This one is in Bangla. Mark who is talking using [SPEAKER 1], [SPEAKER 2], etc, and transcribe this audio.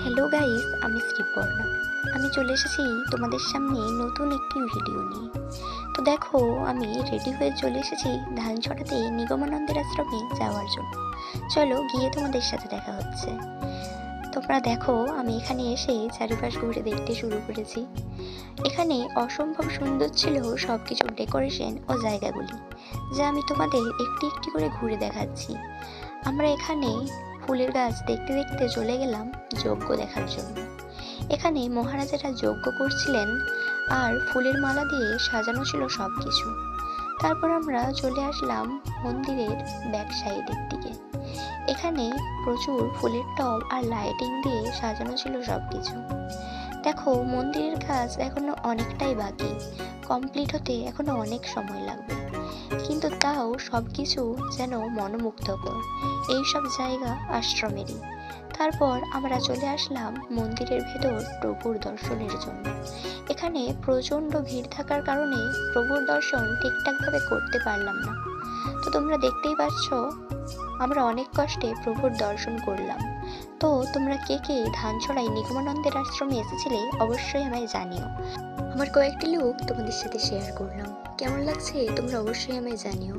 [SPEAKER 1] হ্যালো গাইস, আমি শ্রীপর্ণা। আমি চলে এসেছি তোমাদের সামনে নতুন একটি ভিডিও নিয়ে। তো দেখো, আমি রেডি হয়ে চলে এসেছি ধান ছড়াতে নিগমানন্দের আশ্রমে যাওয়ার জন্য। চলো গিয়ে তোমাদের সাথে দেখা হচ্ছে। তোমরা দেখো, আমি এখানে এসে চারিপাশ ঘুরে দেখতে শুরু করেছি। এখানে অসম্ভব সুন্দর ছিল সব কিছুর ডেকোরেশন ও জায়গাগুলি, যা আমি তোমাদের একটি একটি করে ঘুরে দেখাচ্ছি। আমরা এখানে ফুলের গাছ দেখতে দেখতে চলে গেলাম যজ্ঞ দেখার জন্য। এখানে মহারাজারা যজ্ঞ করছিলেন আর ফুলের মালা দিয়ে সাজানো ছিল সব কিছু। তারপর আমরা চলে আসলাম মন্দিরের ব্যাক সাইডের দিকে। এখানে প্রচুর ফুলের টব আর লাইটিং দিয়ে সাজানো ছিল সব কিছু। দেখো, মন্দিরের কাজ এখনো অনেকটাই বাকি, কমপ্লিট হতে এখনো অনেক সময় লাগবে, কিন্তু তাও সবকিছু যেন মনোমুগ্ধকর। এইসব জায়গা আশ্রমেরই। তারপর আমরা চলে আসলাম মন্দিরের ভেতর প্রভুর দর্শনের জন্য। এখানে প্রচণ্ড ভিড় থাকার কারণে প্রভুর দর্শন ঠিকঠাকভাবে করতে পারলাম না। তো তোমরা দেখতেই পাচ্ছ, আমরা অনেক কষ্টে প্রভুর দর্শন করলাম। তো তোমরা কে কে ধানছড়াই নিগমানন্দের আশ্রমে এসেছিলে অবশ্যই আমায় জানিও। আমার কয়েকটি লুক তোমাদের সাথে শেয়ার করলাম, কেমন লাগছে তোমরা অবশ্যই আমায় জানিও।